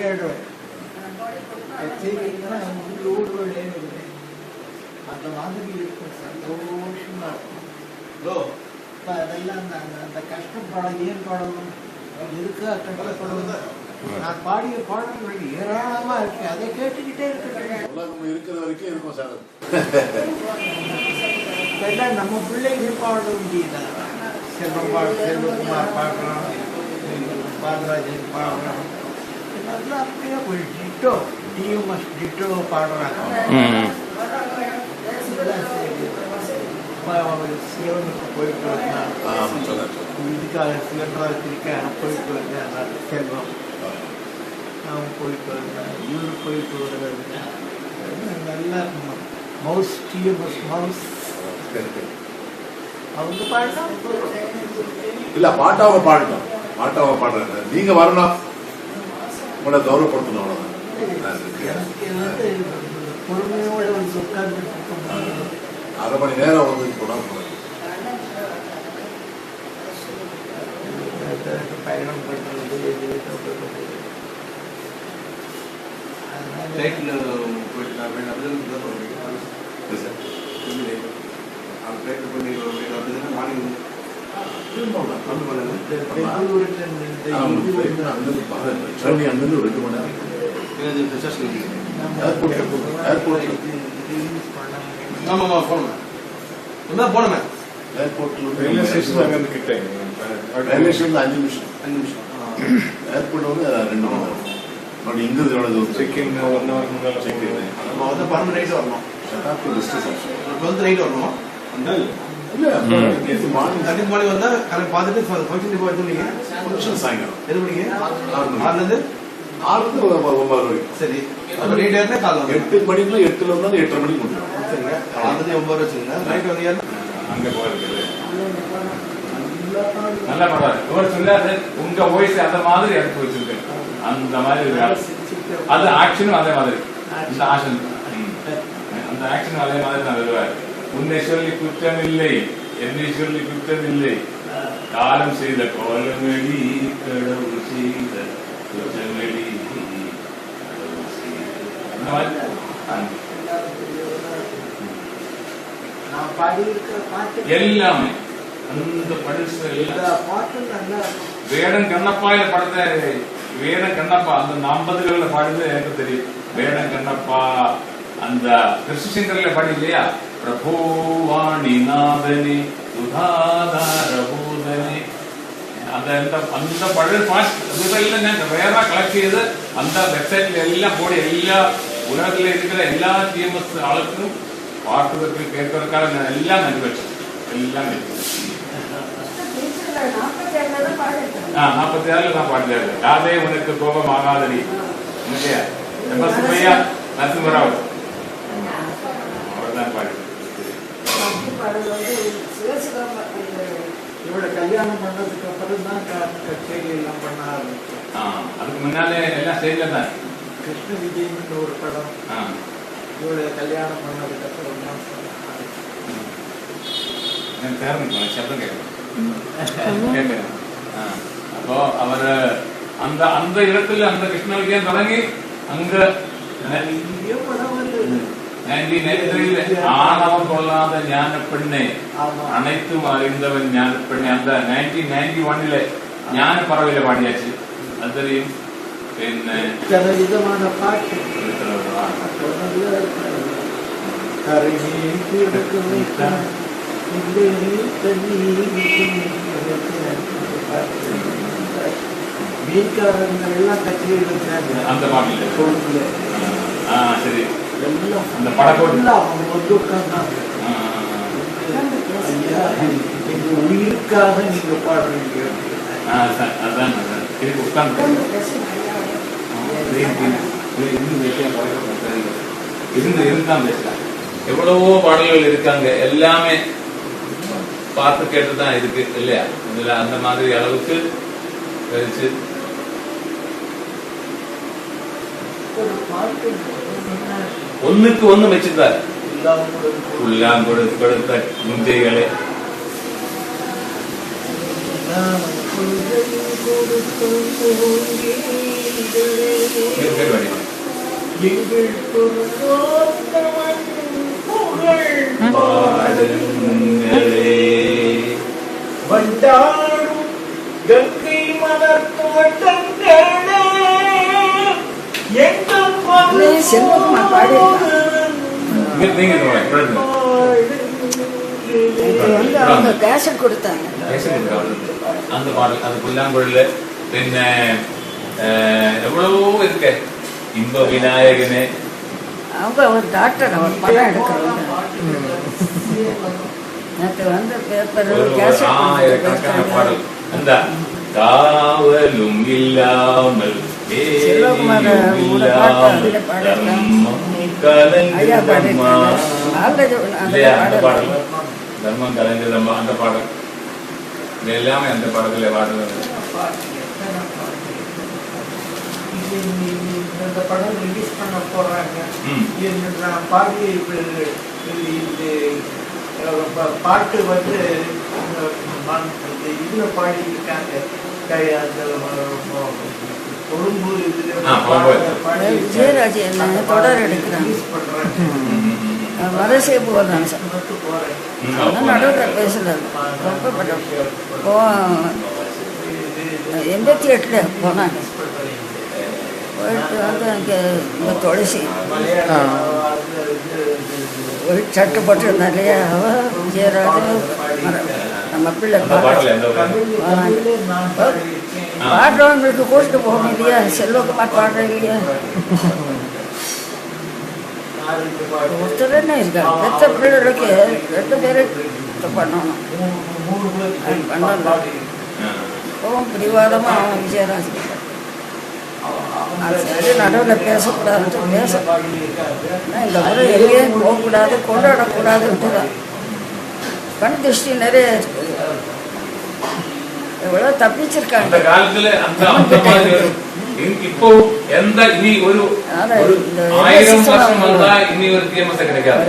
ಹೇಳಿದ್ರು கச்சேரின்னா ஊர்கள் ஏறிடுது அந்த மாதிரி இருக்கும் சந்தோஷமா இருக்கும். அதெல்லாம் அந்த கஷ்டப்படம் ஏன் பாடணும் இருக்கா கஷ்டப்படணும். நான் பாடிய பாடல்கள் ஏராளமா இருக்கு, அதை கேட்டுக்கிட்டே இருக்கிற வரைக்கும் இருக்கும் சார். இதெல்லாம் நம்ம பிள்ளைகள் பாட முடியுதா? செல்வகுமார் பாடுறான், பாலராஜன் பாடுறான், இதெல்லாம் அப்படியே போய் டிட்டோ டிஎம்எஸ் டிட்டோ பாடுறாங்க. சிவனுக்கு போயிட்டு வந்தேன், இதுக்காக சிவராத்திரிக்காக போயிட்டு வந்தேன். செல்வம் நான் போயிட்டு வந்தேன், இவரு போயிட்டு வருவேன். நல்லா மவுஸ் டிஎம்எஸ் மவுஸ் அவங்க பாடினா இல்ல பாட்டாவை பாடணும், பாட்டாவை பாடுறாங்க. நீங்க வரணும், உங்களை கௌரவப்படுத்தணும், அவ்வளவுதான். பொறுமையோட வந்து உட்கார்ந்து அரை மணி நேரம் வந்து போனா பயணம் பண்றது சரி 8 மணிக்குள்ள 8ல இருந்தாலும் 8:30 மணிக்கு முடியும். 9 வச்சுங்க. நைட் வந்து அங்க போயிருக்குது நல்லா பாடுறாரு. இவர் சொல்லாரு உங்க வாய்ஸ் அந்த மாதிரி எடுத்து வச்சிருக்கு, அந்த மாதிரி அது ஆக்ஷனும் அதே மாதிரி, இந்த ஆக்ஷன் அந்த ஆக்ஷனும் அதே மாதிரி நான் வருவார். உன்னை சொல்லி குற்றம் இல்லை, என்னை சொல்லி குற்றம் இல்லை, காலம் செய்த கோலமேடி கடவுள் செய்த குற்றமேடி அந்த மாதிரி எல்லாமே அந்த பரிசு வேடன் கண்ணப்பாயில படத்தை வேடன் கண்ணப்பா அந்த 50களில் பாடுறது எனக்கு தெரியும். வேடன் கண்ணப்பா அந்த கிருஷ்ணசங்கர்ல பாடி இல்லையா, பிரபோவாணி நாதனி சுதாதார பூதனி, அந்த அந்த பழைய பாட்டுலாம் ഞാൻ വേറെ കളക്ട് ചെയ്ത് அந்த வெப்சைட்ல எல்லாம் போடி எல்லா உலகத்துல இருக்கிற எல்லா டிஎம்எஸ் ஆளுக்கும் பாட்டுக்கு கேட்கறதுக்காக நான் எல்லாம் அனுப்பி வச்சேன். எல்லாம் 46 நான் பாடினாரு. யாதே உனக்கு கோபம் ஆகாதடி இல்லையா, சுப்பையா நரசிம்மராவ் அவர் தான் பாடி. இவட கல்யாணம் பண்ணதுக்கு அப்புறம் தான் கச்சேரி எல்லாம் பண்ண ஆரம்பிச்சோம். அதுக்கு முன்னாலே எல்லாம் ஸ்டேஜ்ல தான். கிருஷ்ண விஜயம்னு ஒரு படம் இவட கல்யாணம் பண்ணதுக்கு அப்புறம் தான் ശബ്ദം കേൾക്കണം. അപ്പോ അവര് அந்த இடத்துல அந்த கிருஷ்ண விஜயம் தொடங்கி அங்க 1993 ஆணவம் கொள்ளாத ஞான பெண்ணை அனைத்தும் அறிந்தவன் ஞான பெண்ணை அந்த 1991 ஞான பறவையில பாடியாச்சு. அது தெரியும். പിന്നെ വിധமான பாட்டு மீன்காரங்கள்லாம் கச்சேரி அந்த பாட்டில் சரி அந்த படக்கோட்டு வந்து உட்கார்ந்தாங்க. எங்க உயிருக்காக நீங்க பாடுறீங்க. அதான் உட்கார்ந்து இருந்தான் பேசலாம். எவ்வளவோ பாடல்கள் இருக்காங்க, எல்லாமே பார்த்து கேட்டுதான் இருக்கு இல்லையா. இதுல அந்த மாதிரி அளவுக்கு கழிச்சு ஒண்ணுக்கு ஒண்ணு வச்சிருந்தார். எல்லாம் கொடுத்த முந்தைகளை எங்கள் பொருளோத்தமன் புகழ் வண்டாடும் கங்கை மலர் தோட்டங்களே எங்கள் செல்வகுமார் பாடியிருக்காங்க. அவங்க கேசட் கொடுத்தாங்க. அந்த பாடல் அந்த புல்லாங்குழல பின்ன எவ்வளவோ இருக்கு. இன்ப விநாயகனே அவங்க ஒரு டாக்டர், அவர் படம் எடுக்கிறவங்க. நேற்று வந்து பேப்பர் ஆயிரக்கணக்கான பாடல். அந்த காவலும் இல்லாமல் செல்வகுமார் தர்மம் கலைஞதம்மா அந்த பாடல் எல்லாமே அந்த பாடத்துல பாடுறது. இந்த படம் ரிலீஸ் பண்ண போறாங்க. நான் பாடி பாட்டு வந்து இதுல பாடி இருக்காங்க. கொழும்பு விஜயராஜ் என்ன தொடர் எடுக்கிறாங்க. வரிசை போகிறாங்க சார். நடுவில் பேசுறாரு. ரொம்ப படம் 88 போனாங்க. போயிட்டு வந்து அங்கே இந்த துளசி ஒரு சட்டை போட்டிருந்தா இல்லையா, அவ விஜயராஜ் நம்ம பிள்ளை பாடுறவங்களுக்கு கூப்பிட்டு போகணும் இல்லையா. செல்வகுமார் பாடுற இல்லையா, ஒருத்தர் என்ன இருக்காங்க. பெற்ற பிள்ளைகளுக்கு 2 பேரு பண்ணணும். பண்ணலாம் பிடிவாதமாக அவன் விஜயராஜ் சரி நடுவில் பேசக்கூடாதுன்ட்டு பேச இந்த முறை எங்கேயும் போகக்கூடாது, கொண்டாடக்கூடாதுன்ட்டு தான். கண் திருஷ்டி நிறைய இருக்குது. எவ்வளோ தப்பிச்சிருக்காங்க அந்த காலத்துல. இப்போ எந்த இனி ஒரு 1000 வருஷம் வந்தா இனி ஒரு கேமஸ் கிடைக்காது.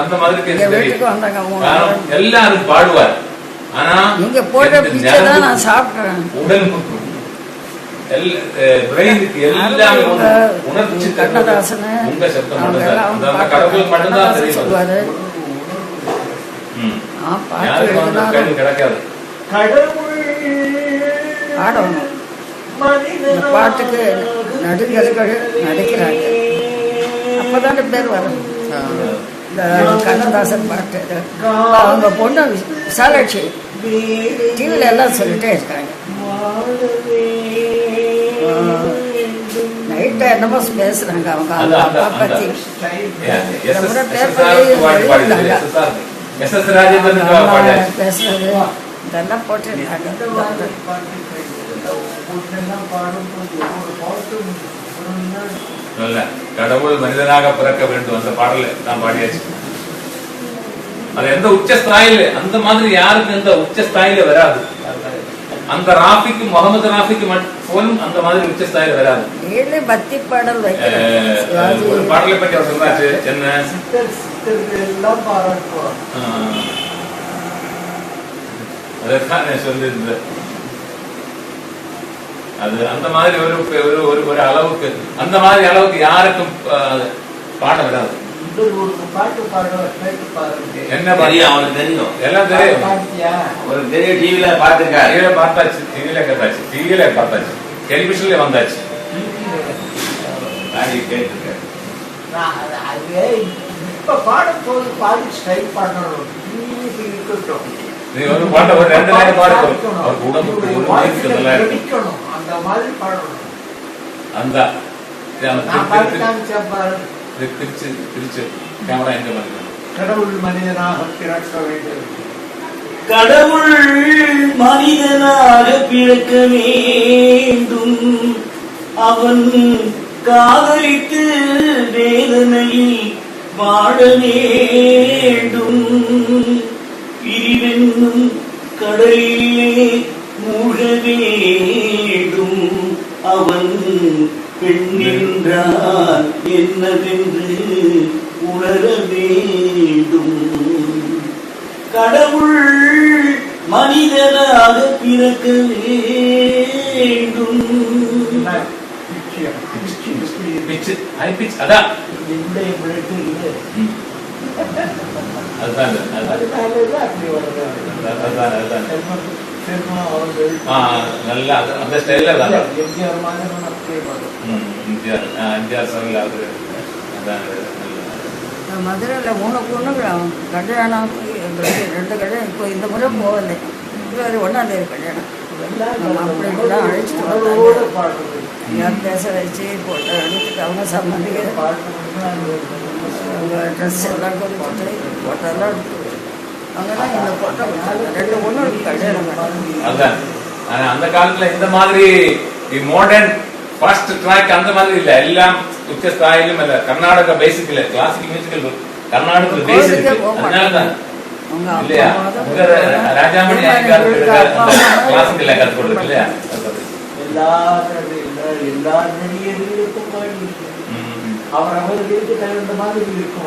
அந்த மாதிரி வீட்டுக்கு வந்தாங்க. எல்லாரும் பாடுவார். ஆனா நீங்க போட்ட பிச்சை தான் நான் சாப்பிட்றேன். உடம்புக்கு பிரெயினுக்கு எல்லாமே உணர்ச்சி. கண்ணதாசன் உங்க சத்தம் கடவுள் மட்டும்தான் சொல்லுவாரு. யாருக்கும் கிடைக்காது. பாடணும். இந்த பாட்டுக்கு நடிகர்கள் நடிக்கிறாங்க. அப்பதான பேர் வரும். இந்த கண்ணதாசன் பாட்டு அவங்க பொண்ணு விசாலாட்சி டிவில எல்லாம் சொல்லிட்டே இருக்காங்க. நைட்டா என்னமோ பேசுறாங்க அவங்க அப்பா பத்தி. பேசுறது இதெல்லாம் போட்டிருந்தாங்க. கடவுள் மனிதனாக பிறக்க வேண்டும் அந்த பாடல நான் பாடியாச்சு. அது எந்த உச்ச ஸ்தாயில அந்த மாதிரி யாருக்கு எந்த உச்ச ஸ்தாயில வராது. அந்த ராஃபிக்கு முகமது ராஃபிக்கு போலும் அந்த மாதிரி உச்ச ஸ்தாயில வராது. பக்தி பாடல் ஒரு பாடலை பற்றி அவர் சொன்னாச்சு. என்ன அதான் சொல்லியிருந்த அது அந்த மாதிரி ஒரு அளவுக்கு அந்த மாதிரி அளவுக்கு யாருக்கும் பாட வராது. என்ன அவனுக்கு தெரியும், எல்லாம் தெரியும். ஒரு பெரிய டிவில பார்த்தாச்சு, டிவில கேட்டாச்சு, டிவில பார்த்தாச்சு, டெலிவிஷன்ல வந்தாச்சு. நீ ஒரு பாட்டை ஒரு 2 லைன் பாடுறோம். அவர் உடம்புக்கு ஒரு அந்த மாதிரி பாடணும். அந்த திருச்சி கேமரா எங்க பண்ணுங்க. கடவுள் மனிதனாக பிறக்க வேண்டும். கடவுள் மனிதனாக பிறக்க வேண்டும். அவன் காதலித்து வேதனையில் வாழ வேண்டும். பிரிவென்னும் கடலிலே மூழ்க வேண்டும். அவன் பெண் என்றால் என்னவென்று உணர வேண்டும். கடவுள் மனிதனாக பிறக்க வேண்டும். பிச்சு ஹை பிச் அதான் இந்த பிளட் இது அதுதான் அதனால அப்படி வருது. அதுதான் அதுதான் சினிமா அவர்கள் நல்லா அந்த ஸ்டைல்ல தான் எம்ஜிஆர் மாதிரி நான் அப்படியே பார்த்தேன். எம்ஜிஆர் சார்ல அது அதான் மதுரையில் 3 பொண்ணுகள் கல்யாணம், எங்களுக்கு 2 கல்யாணம். இப்போ இந்த முறை போகலை, பிப்ரவரி 1ஆம் தேதி கல்யாணம். நம்ம அப்படிலாம் அழைச்சிட்டு அவரோட பாடுறது யார் பேச வச்சு போட்டோ எடுத்துட்டு அவங்க சம்மந்திக்க அவங்க ட்ரெஸ் எல்லாம் கொடுத்துட்டு போட்டோலாம் எடுத்து அவங்கெல்லாம் இந்த போட்டோ 2 பொண்ணுகளுக்கு கல்யாணம் பண்ணாங்க. அதான் ஆனா அந்த காலத்துல இந்த மாதிரி மாடர்ன் ஃபாஸ்ட் ட்ராக் அந்த மாதிரி இல்ல, எல்லாம் உச்ச ஸ்தாயிலும் இல்ல. கர்நாடக பேசிக் இல்ல, கிளாசிக்கல் மியூசிக்கல் கர்நாடக பேசிக். அதனாலதான் இல்லையா ராஜாமணி கிளாசிக்கல் கற்றுக் கொடுக்கு இல்லையா. எல்லா நடிகர்களுக்கும் அவரவர்களுக்கு தகுந்த மாதிரி இருக்கும்.